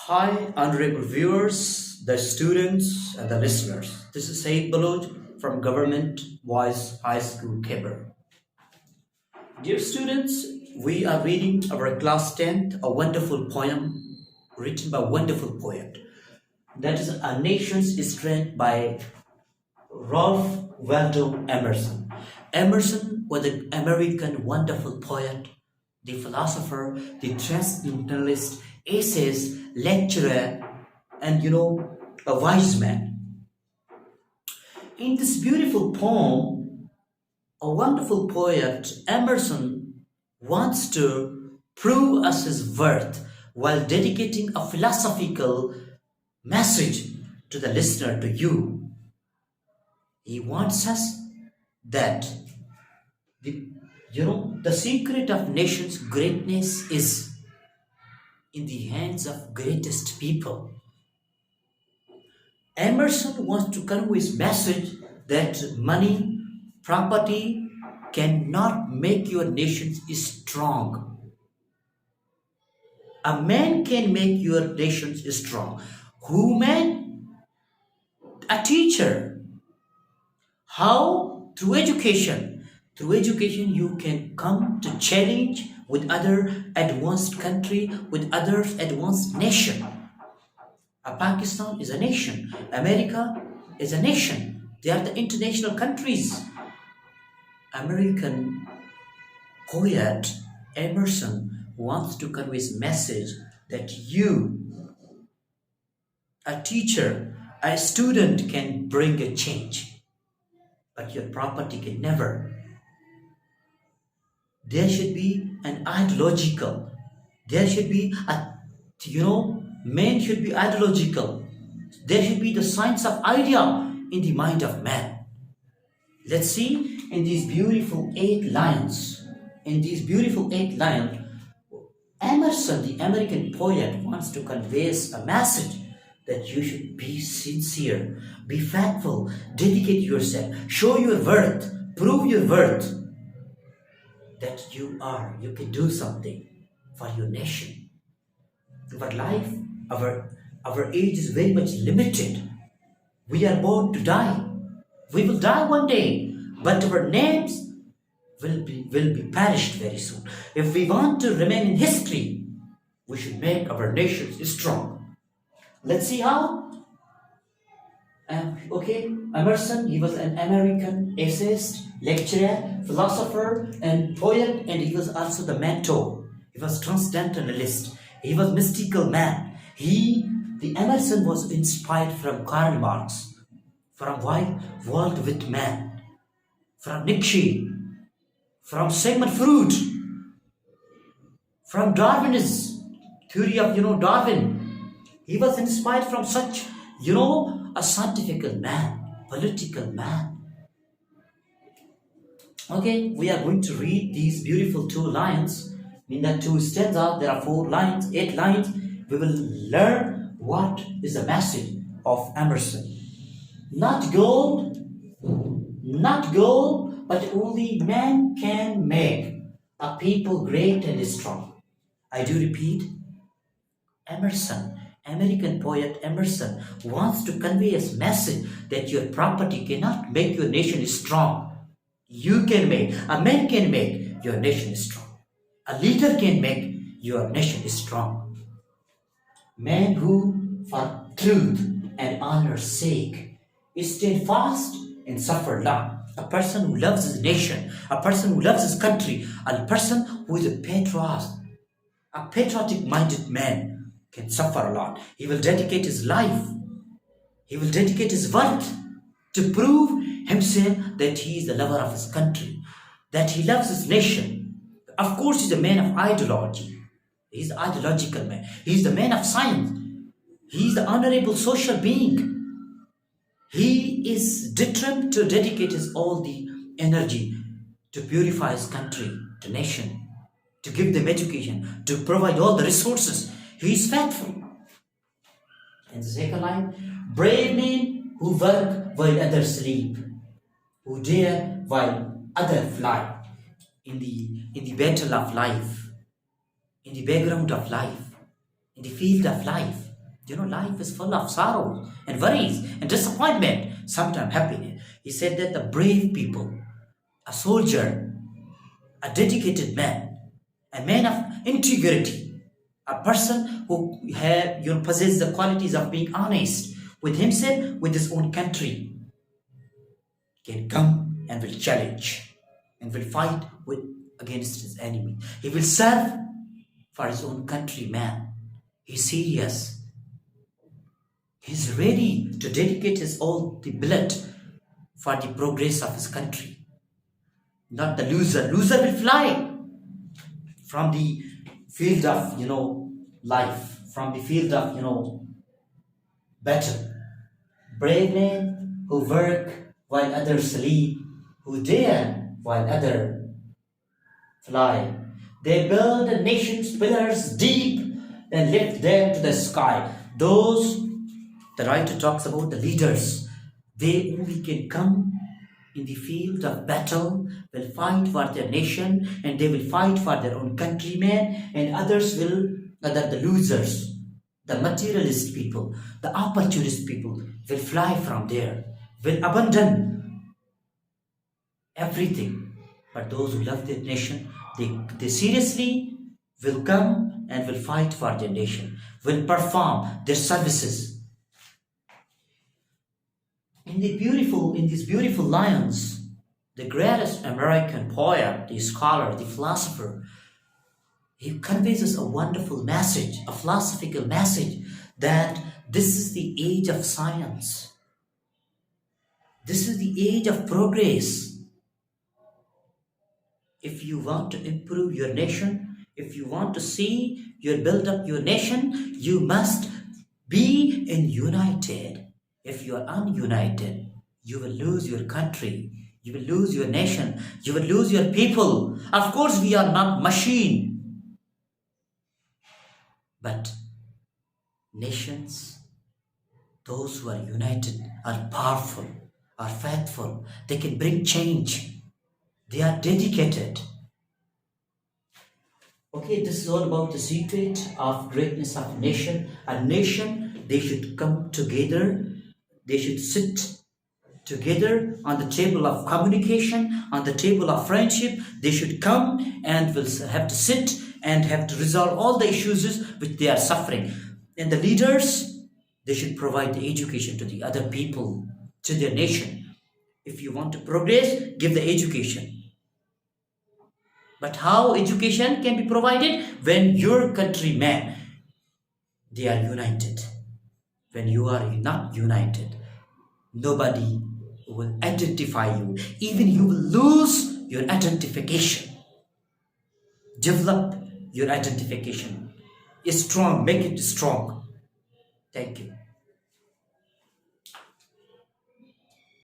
Hi, honorable viewers, the students, and the listeners. This is Said Baloj from Government Voice High School, Khyber. Dear students, we are reading our class 10th, a wonderful poem written by a wonderful poet. That is A Nation's Strength by Ralph Waldo Emerson. Emerson was an American wonderful poet, the philosopher, the transcendentalist, essayist, lecturer, and a wise man. In this beautiful poem, a wonderful poet, Emerson, wants to prove us his worth while dedicating a philosophical message to the listener, to you. He wants us that the secret of nation's greatness is in the hands of greatest people. Emerson wants to convey his message that money, property cannot make your nation strong. A man can make your nation strong. Who man? A teacher. How? Through education. Through education, you can come to challenge with other advanced country, with other advanced nation. Pakistan is a nation. America is a nation. They are the international countries. American poet Emerson wants to convey his message that you, a teacher, a student can bring a change, but your property can never. There should be an ideological. There should be man should be ideological. There should be the science of idea in the mind of man. Let's see in these beautiful 8 lines. In these beautiful 8 lines, Emerson, the American poet, wants to convey us a message that you should be sincere, be faithful, dedicate yourself, show your worth, prove your worth. That you can do something for your nation. Our life, our age is very much limited. We are born to die. We will die one day, but our names will be perished very soon. If we want to remain in history, we should make our nation strong. Let's see how. Emerson, he was an American essayist, lecturer, philosopher, and poet, and he was also the mentor. He was transcendentalist. He was mystical man. The Emerson was inspired from Karl Marx, from Waldo Emerson, from Nietzsche, from Sigmund Freud, from Darwin's theory of Darwin. He was inspired from such a scientific man, political man. Okay, we are going to read these beautiful 2 lines. In the 2 stanzas, there are 4 lines, 8 lines. We will learn what is the message of Emerson. Not gold, but only man can make a people great and strong. I do repeat, Emerson, American poet Emerson, wants to convey his message that your property cannot make your nation strong. You can make, a man can make your nation strong. A leader can make your nation strong. Men who, for truth and honor's sake, stand fast and suffer long. A person who loves his nation, a person who loves his country, a person who is a patriot, a patriotic-minded man can suffer a lot. He will dedicate his life. He will dedicate his worth to prove himself that he is the lover of his country, that he loves his nation. Of course, he's a man of ideology. He's an ideological man. He's the man of science. He's the honorable social being. He is determined to dedicate his all the energy to purify his country, the nation, to give them education, to provide all the resources. He is faithful. And the second line, brave men who work while others sleep, who dare while others fly. In the battle of life, in the background of life, in the field of life, Life is full of sorrow and worries and disappointment, sometimes happiness. He said that the brave people, a soldier, a dedicated man, a man of integrity, a person who possesses the qualities of being honest with himself, with his own country, can come and will challenge and will fight against his enemy. He will serve for his own countryman. He's serious. He's ready to dedicate his all the blood for the progress of his country. Not the loser. Loser will fly from the field of life, from the field of battle. Brave men who work while others sleep, who dare while others fly. They build a nation's pillars deep and lift them to the sky. The writer talks about the leaders. They only can come in the field of battle, will fight for their nation, and they will fight for their own countrymen, and the losers, the materialist people, the opportunist people will fly from there, will abandon everything. But those who love their nation, they seriously will come and will fight for their nation, will perform their services. In these beautiful lines, the greatest American poet, the scholar, the philosopher, he conveys us a wonderful message, a philosophical message, that this is the age of science. This is the age of progress. If you want to improve your nation, if you want to see build up your nation, you must be united. If you are ununited, you will lose your country, you will lose your nation, you will lose your people. Of course, we are not machine, but nations, those who are united, are powerful, are faithful. They can bring change. They are dedicated. Okay, this is all about the secret of greatness of a nation. A nation, they should come together. They should sit together on the table of communication, on the table of friendship. They should come and will have to sit and have to resolve all the issues which they are suffering. And the leaders, they should provide the education to the other people, to their nation. If you want to progress, give the education. But how education can be provided? When your countrymen, they are united. When you are not united, nobody will identify you. Even you will lose your identification. Develop your identification. It's strong, make it strong. Thank you.